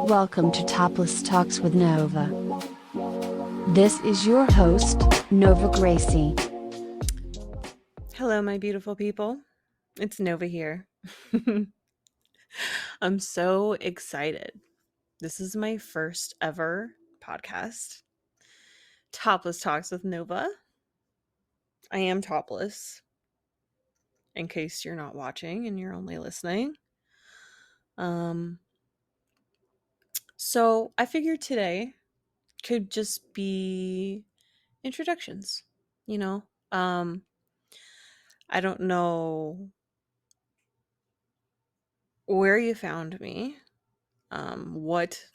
Welcome to Topless Talks with Nova. This is your host, Nova Gracie. Hello, my beautiful people. It's Nova here. I'm so excited. This is my first ever podcast, Topless Talks with Nova. I am topless, in case you're not watching and you're only listening. So I figured today could just be introductions, I don't know where you found me, what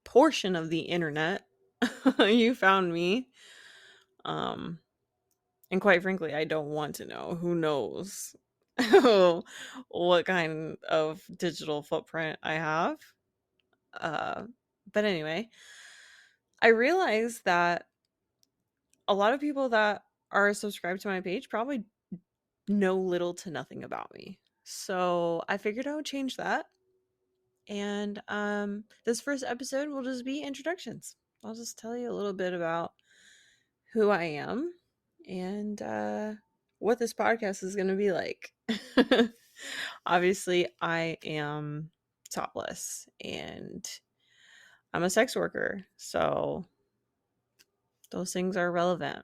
portion of the internet you found me. And quite frankly, I don't want to know. Who knows what kind of digital footprint I have. But anyway, I realized that a lot of people that are subscribed to my page probably know little to nothing about me. So I figured I would change that. And this first episode will just be introductions. I'll just tell you a little bit about who I am and what this podcast is going to be like. Obviously, I am topless and I'm a sex worker, so those things are relevant.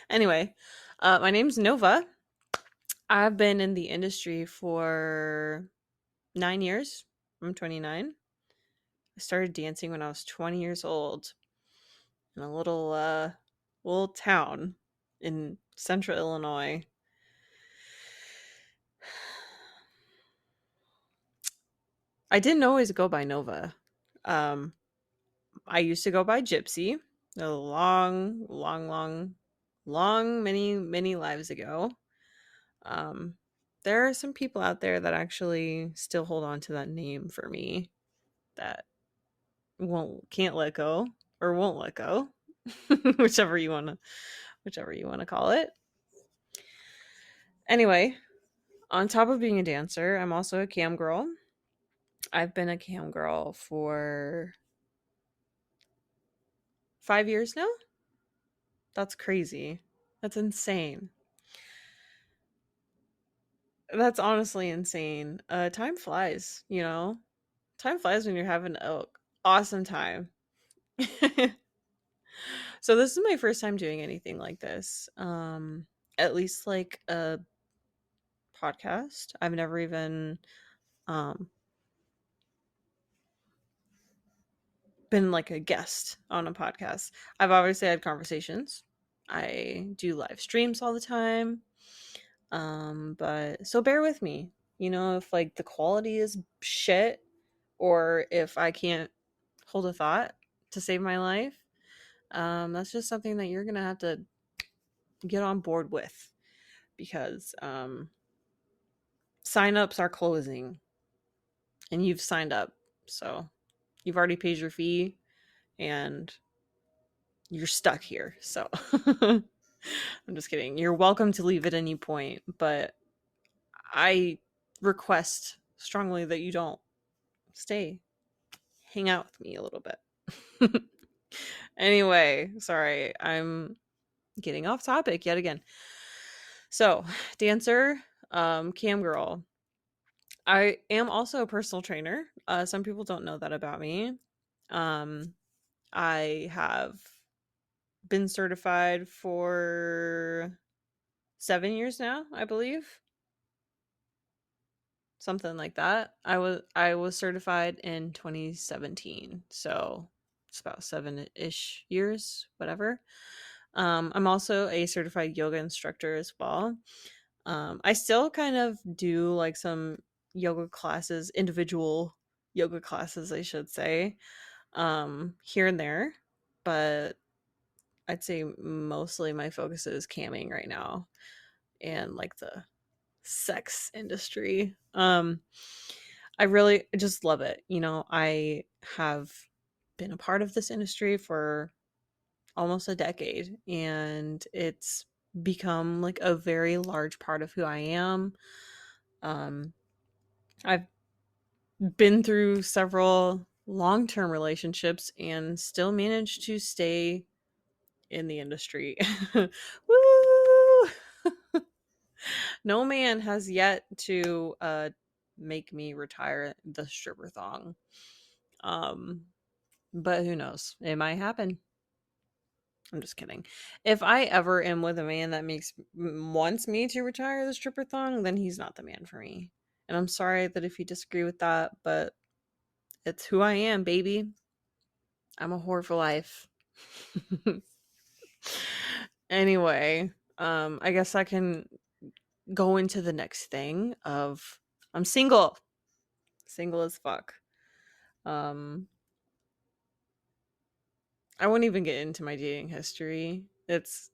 Anyway, my name's Nova. I've been in the industry for 9 years. I'm 29. I started dancing when I was 20 years old in a little town in central Illinois. I didn't always go by Nova. I used to go by Gypsy a long, many lives ago. There are some people out there that actually still hold on to that name for me that can't let go or won't let go, whichever you want to call it. Anyway, on top of being a dancer, I'm also a cam girl. I've been a cam girl for 5 years now. That's crazy. That's insane. That's honestly insane. Time flies, Time flies when you're having an awesome time. So this is my first time doing anything like this. At least like a podcast. I've never even been like a guest on a podcast. I've obviously had conversations. I do live streams all the time. But so bear with me. If like the quality is shit or if I can't hold a thought to save my life, that's just something that you're gonna have to get on board with because sign-ups are closing and you've signed up, so you've already paid your fee and you're stuck here. So I'm just kidding. You're welcome to leave at any point, but I request strongly that you don't stay. Hang out with me a little bit. Anyway, sorry, I'm getting off topic yet again. So, dancer, cam girl. I am also a personal trainer. Some people don't know that about me. I have been certified for 7 years now, I believe. Something like that. I was certified in 2017, so it's about 7-ish years, whatever. I'm also a certified yoga instructor as well. I still kind of do like some yoga classes, individual yoga classes, I should say, here and there, but I'd say mostly my focus is camming right now and like the sex industry. I really just love it. I have been a part of this industry for almost a decade and it's become like a very large part of who I am. I've been through several long-term relationships and still managed to stay in the industry. Woo! No man has yet to make me retire the stripper thong. Um, but who knows? It might happen. I'm just kidding. If I ever am with a man that wants me to retire the stripper thong, then he's not the man for me. And I'm sorry that if you disagree with that, but it's who I am, baby. I'm a whore for life. Anyway, I guess I can go into the next thing of I'm single. Single as fuck. Um I won't even get into my dating history. It's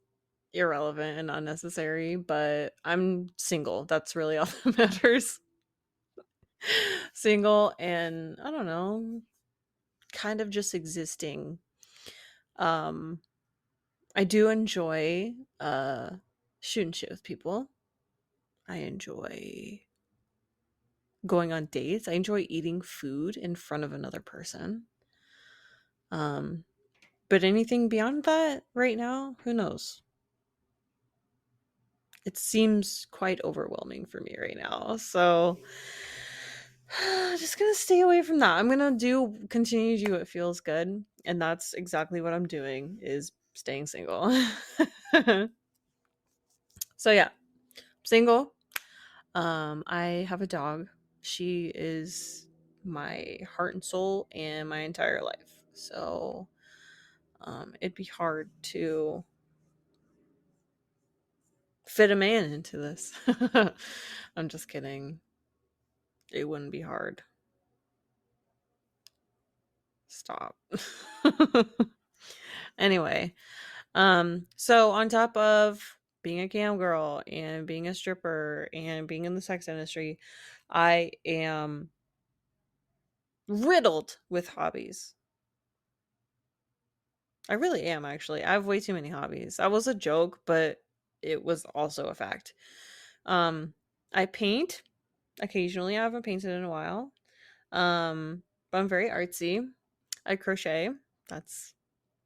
irrelevant and unnecessary, but I'm single. That's really all that matters. Single and I don't know, kind of just existing. Um I do enjoy shooting shit with people. I enjoy going on dates. I enjoy eating food in front of another person. Um but anything beyond that right now, who knows? It seems quite overwhelming for me right now. So just gonna stay away from that. I'm gonna continue to do what feels good, and that's exactly what I'm doing is staying single. So yeah, single. I have a dog. She is my heart and soul and my entire life. So it'd be hard to fit a man into this. I'm just kidding. It wouldn't be hard. Stop. Anyway, so on top of being a cam girl and being a stripper and being in the sex industry, I am riddled with hobbies. I really am, actually. I have way too many hobbies. That was a joke, but it was also a fact. Um, I paint occasionally. I haven't painted in a while. But I'm very artsy. I crochet. That's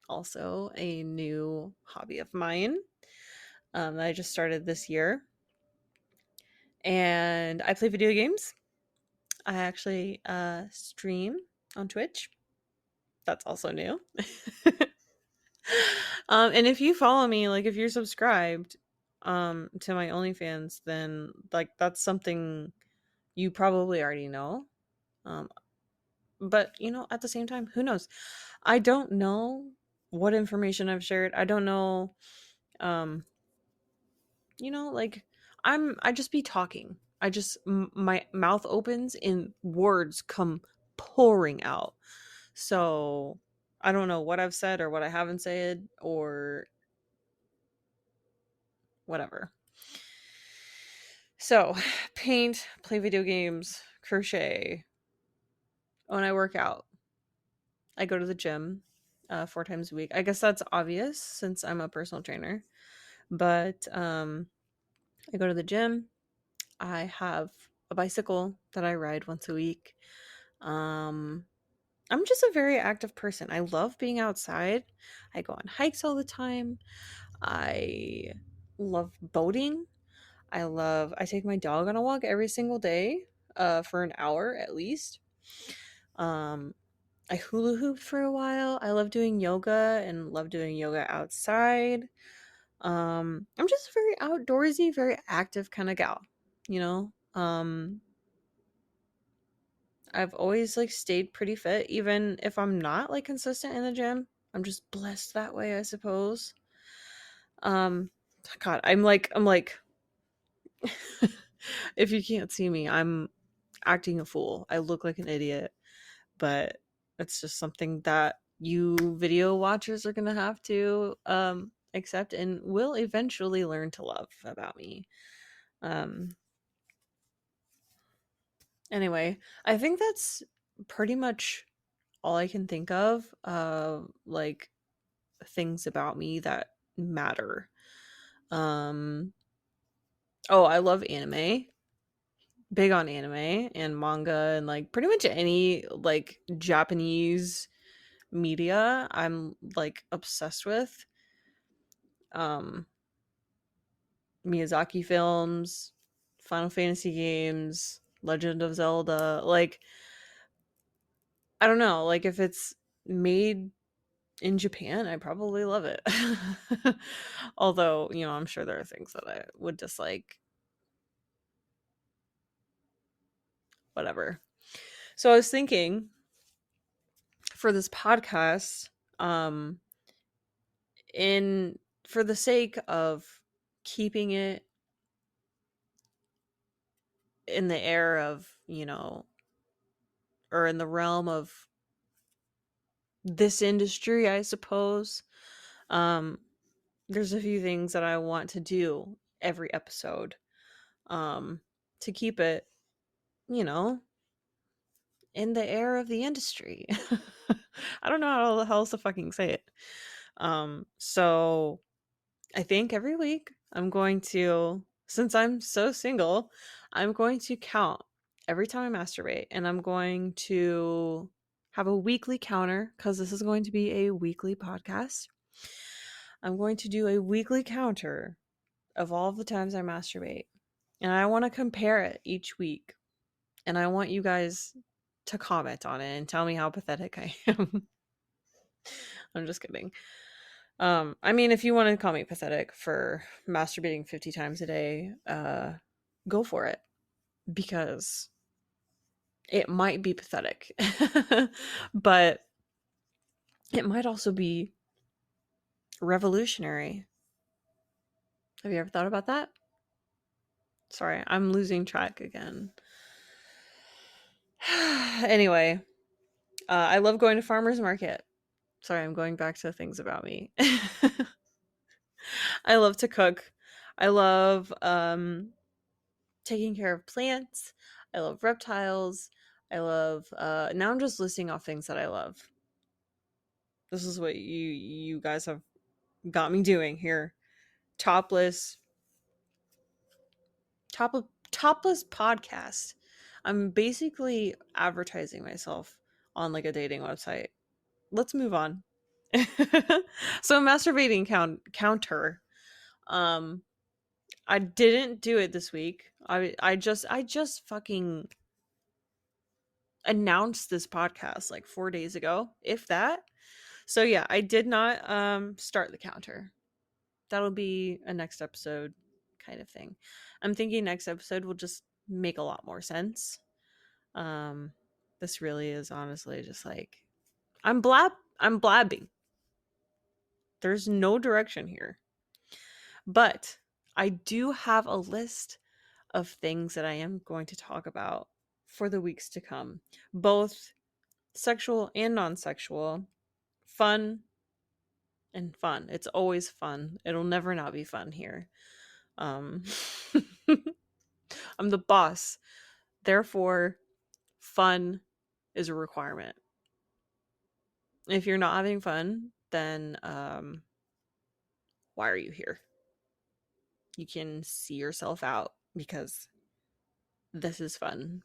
also a new hobby of mine that I just started this year. And I play video games. I actually stream on Twitch. That's also new. And if you follow me, like if you're subscribed to my OnlyFans, then like that's something you probably already know. Um, but you know, at the same time, who knows? I don't know what information I've shared. I don't know um like I just be talking. My mouth opens and words come pouring out. So I don't know what I've said or what I haven't said or whatever. So, paint, play video games, crochet. When I work out, I go to the gym 4 times a week. I guess that's obvious since I'm a personal trainer. But I go to the gym. I have a bicycle that I ride once a week. Um, I'm just a very active person. I love being outside. I go on hikes all the time. I love boating. I take my dog on a walk every single day for an hour at least. Um, I hula hooped for a while. I love doing yoga and love doing yoga outside. I'm just a very outdoorsy, very active kind of gal, you know? I've always like stayed pretty fit, even if I'm not like consistent in the gym. I'm just blessed that way, I suppose. Um, God, I'm like, if you can't see me, I'm acting a fool. I look like an idiot, but it's just something that you video watchers are gonna have to accept and will eventually learn to love about me. Um, anyway, I think that's pretty much all I can think of like things about me that matter. Um, oh, I love anime. Big on anime and manga and like pretty much any like Japanese media I'm like obsessed with. Um, Miyazaki films, Final Fantasy games, Legend of Zelda. Like, I don't know, like if it's made in Japan, I probably love it. Although, I'm sure there are things that I would dislike. Whatever. So I was thinking for this podcast, um, in for the sake of keeping it in the air of, or in the realm of this industry, I suppose. Um, there's a few things that I want to do every episode, um, to keep it, you know, in the air of the industry. I don't know how else to fucking say it. So I think every week I'm going to, since I'm so single, I'm going to count every time I masturbate, and I'm going to have a weekly counter because this is going to be a weekly podcast. I'm going to do a weekly counter of all of the times I masturbate, and I want to compare it each week. And I want you guys to comment on it and tell me how pathetic I am. I'm just kidding. I mean, if you want to call me pathetic for masturbating 50 times a day, go for it, because it might be pathetic. But it might also be revolutionary. Have you ever thought about that? Sorry, I'm losing track again. Anyway, I love going to farmers market. Sorry, I'm going back to things about me. I love to cook. I love taking care of plants. I love reptiles. I love now I'm just listing off things that I love. This is what you guys have got me doing here. Topless topless podcast. I'm basically advertising myself on like a dating website. Let's move on. So masturbating counter. Um I didn't do it this week. I just fucking announced this podcast like 4 days ago, if that. So yeah, I did not start the counter. That'll be a next episode kind of thing. I'm thinking next episode will just make a lot more sense. Um this really is honestly just like I'm blabbing. There's no direction here. But I do have a list of things that I am going to talk about for the weeks to come, both sexual and non-sexual, fun and fun. It's always fun. It'll never not be fun here. Um I'm the boss. Therefore, fun is a requirement. If you're not having fun, then why are you here? You can see yourself out because this is fun.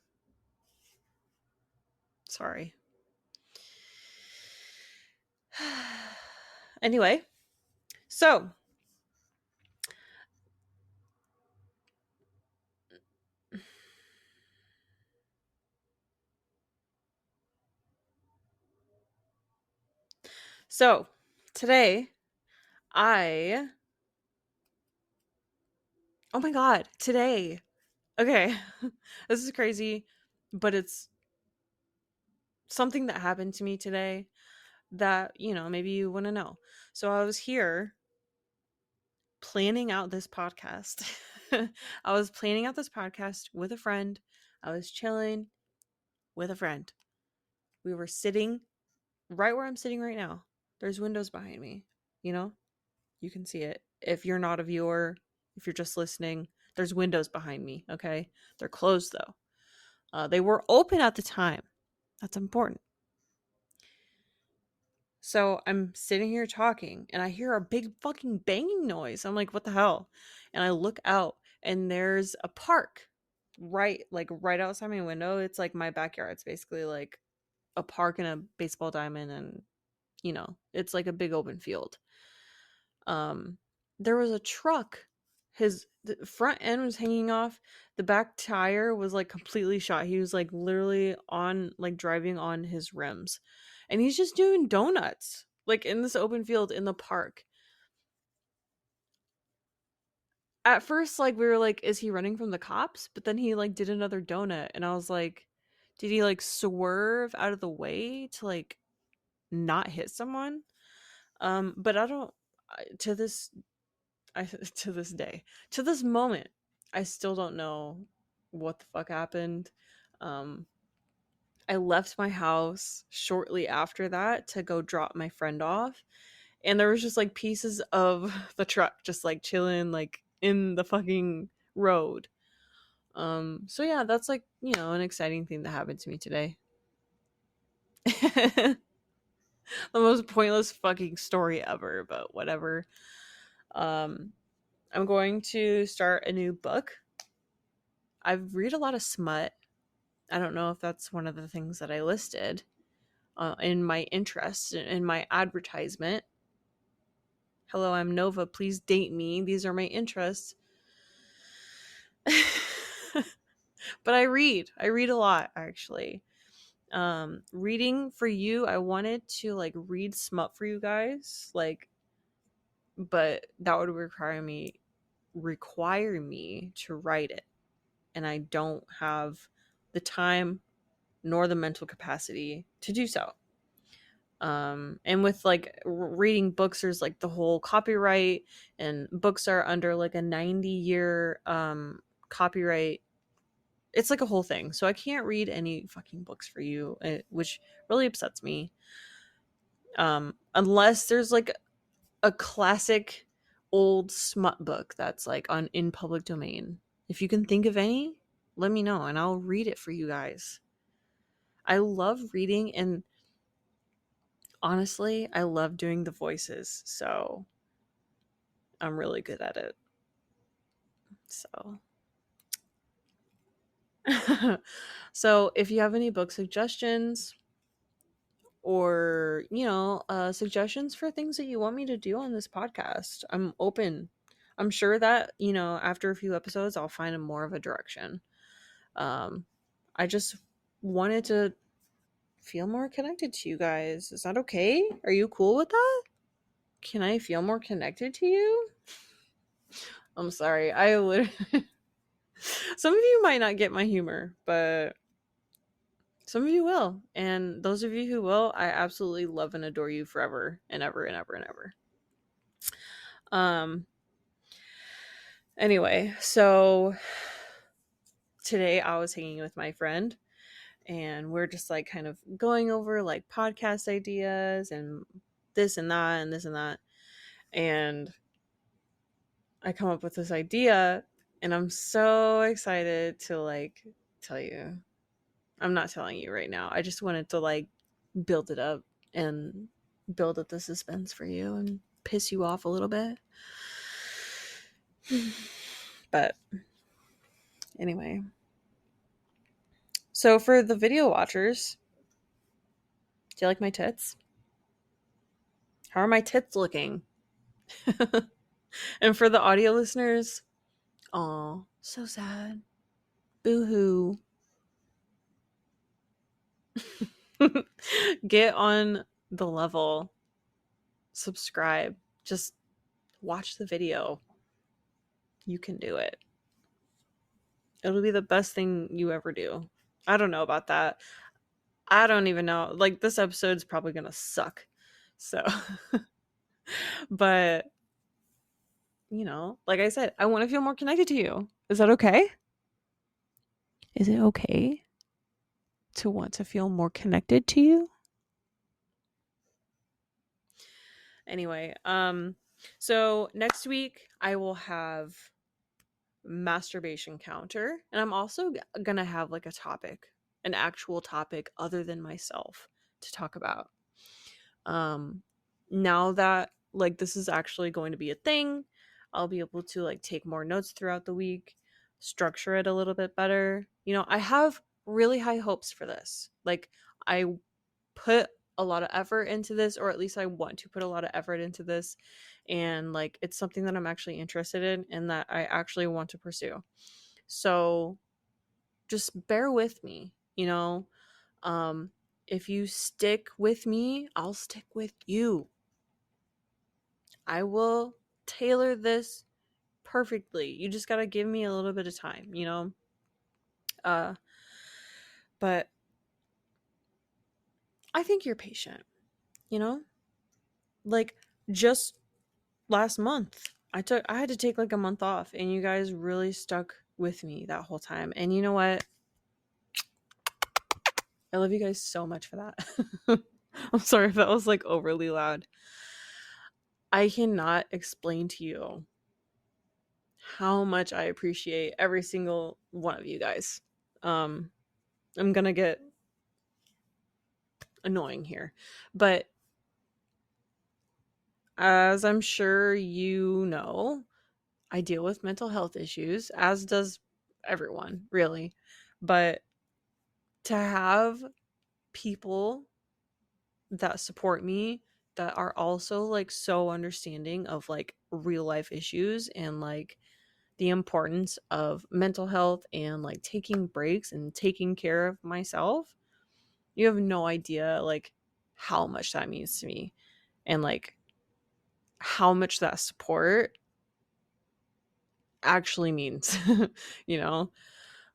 Sorry. Anyway, so so today I oh my god, today. Okay. This is crazy, but it's something that happened to me today that, maybe you want to know. So I was here planning out this podcast. I was planning out this podcast with a friend. I was chilling with a friend. We were sitting right where I'm sitting right now. There's windows behind me. You can see it. If you're not a viewer, if you're just listening, there's windows behind me, okay? They're closed though. They were open at the time. That's important. So I'm sitting here talking and I hear a big fucking banging noise. I'm like, what the hell? And I look out and there's a park right outside my window. It's like my backyard. It's basically like a park and a baseball diamond, and it's like a big open field. There was a truck. The front end was hanging off. The back tire was like completely shot. He was like literally on like driving on his rims. And he's just doing donuts like in this open field in the park. At first like we were like, is he running from the cops? But then he like did another donut and I was like, did he like swerve out of the way to like not hit someone? But I don't to this to this day, to this moment, I still don't know what the fuck happened. Um, I left my house shortly after that to go drop my friend off, and there was just like pieces of the truck just like chilling like in the fucking road. So yeah, that's like, an exciting thing that happened to me today. The most pointless fucking story ever, but whatever. Um, I'm going to start a new book. I read a lot of smut. I don't know if that's one of the things that I listed in my interest, in my advertisement. Hello, I'm Nova. Please date me. These are my interests. But I read a lot, actually. Reading for you, I wanted to like read smut for you guys, like, but that would require me to write it, and I don't have the time nor the mental capacity to do so. And with like reading books, there's like the whole copyright, and books are under like a 90-year copyright. It's like a whole thing, so I can't read any fucking books for you, which really upsets me. Unless there's like a classic old smut book that's like in public domain. If you can think of any, let me know and I'll read it for you guys. I love reading, and honestly, I love doing the voices, so I'm really good at it. So so if you have any book suggestions, or suggestions for things that you want me to do on this podcast, I'm open. I'm sure that after a few episodes I'll find more of a direction. I just wanted to feel more connected to you guys. Is that okay? Are you cool with that? Can I feel more connected to you? I'm sorry, I literally some of you might not get my humor, but some of you will. And those of you who will, I absolutely love and adore you forever and ever and ever and ever. Anyway, so today I was hanging with my friend, and we're just like kind of going over like podcast ideas and this and that and this and that. And I come up with this idea, and I'm so excited to like tell you. I'm not telling you right now. I just wanted to like build it up and build up the suspense for you and piss you off a little bit. But anyway. So for the video watchers, do you like my tits? How are my tits looking? And for the audio listeners, aw, so sad. Boo hoo. Get on the level. Subscribe. Just watch the video. You can do it. It'll be the best thing you ever do. I don't know about that. I don't even know. Like, this episode's probably gonna suck. So, but, like I said, I want to feel more connected to you. Is that okay? Is it okay to want to feel more connected to you? Anyway, so next week I will have masturbation counter, and I'm also gonna have like a topic, an actual topic other than myself to talk about. Now that like this is actually going to be a thing, I'll be able to like take more notes throughout the week, structure it a little bit better. I have really high hopes for this. Like, I put a lot of effort into this, or at least I want to put a lot of effort into this, and like it's something that I'm actually interested in and that I actually want to pursue. So just bear with me. um if you stick with me, I'll stick with you. I will tailor this perfectly. You just got to give me a little bit of time. uh but I think you're patient, you know like, just last month I had to take like a month off, and you guys really stuck with me that whole time. And you know what? I love you guys so much for that. I'm sorry if that was like overly loud. I cannot explain to you how much I appreciate every single one of you guys. I'm gonna get annoying here, but as I'm sure you know, I deal with mental health issues, as does everyone, really. But to have people that support me, that are also like so understanding of like real life issues, and like the importance of mental health, and like taking breaks and taking care of myself, you have no idea like how much that means to me, and like how much that support actually means. you know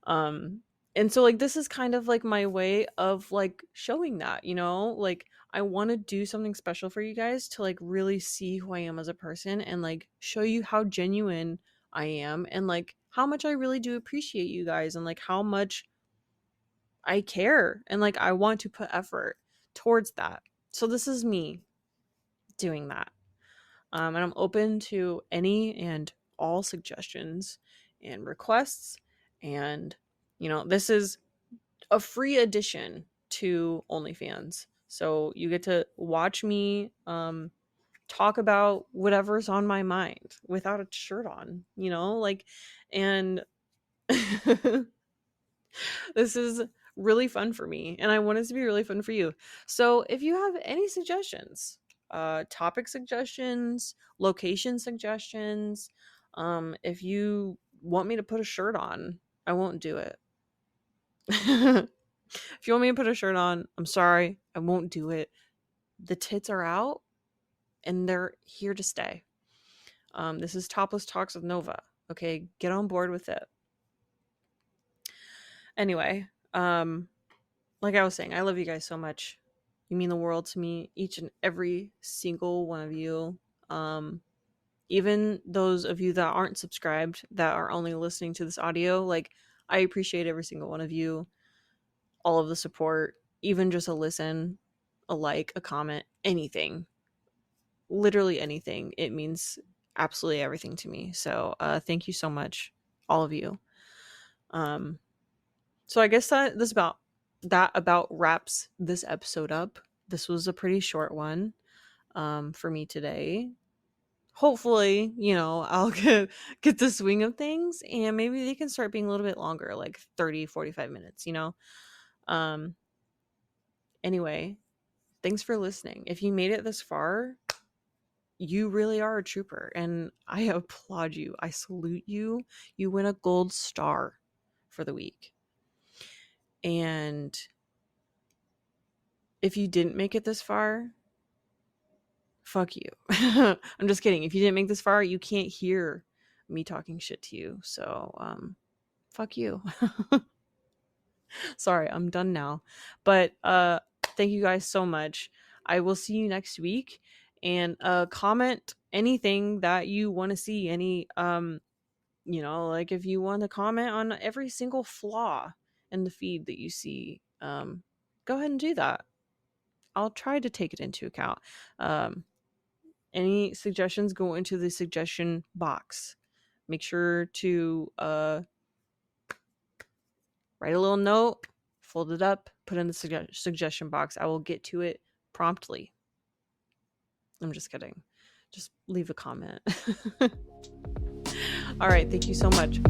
um and so like this is kind of like my way of like showing that, like I want to do something special for you guys to like really see who I am as a person, and like show you how genuine I am, and like how much I really do appreciate you guys, and like how much I care, and like I want to put effort towards that. So this is me doing that. And I'm open to any and all suggestions and requests. And, this is a free addition to OnlyFans. So you get to watch me talk about whatever's on my mind without a shirt on, like, and this is really fun for me, and I want it to be really fun for you. So if you have any suggestions, topic suggestions, location suggestions, if you want me to put a shirt on, I won't do it. If you want me to put a shirt on, I'm sorry, I won't do it. The tits are out, and they're here to stay. This is Topless Talks with Nova. Okay, get on board with it. Anyway, like I was saying, I love you guys so much. You mean the world to me, each and every single one of you. Even those of you that aren't subscribed, that are only listening to this audio, like, I appreciate every single one of you, all of the support, even just a listen, a like, a comment, anything, literally anything. It means absolutely everything to me. So thank you so much, all of you. So I guess that about wraps this episode up. This was a pretty short one for me today. Hopefully, I'll get the swing of things, and maybe they can start being a little bit longer, like 30, 45 minutes, Um anyway, thanks for listening. If you made it this far, you really are a trooper, and I applaud you. I salute you. You win a gold star for the week. And if you didn't make it this far, fuck you. I'm just kidding. If you didn't make this far, you can't hear me talking shit to you. So, fuck you. Sorry, I'm done now. But thank you guys so much. I will see you next week, and comment anything that you want to see. Any like if you want to comment on every single flaw in the feed that you see, go ahead and do that. I'll try to take it into account. Any suggestions, go into the suggestion box. Make sure to write a little note, fold it up, put it in the suggestion box. I will get to it promptly. I'm just kidding. Just leave a comment. All right, thank you so much.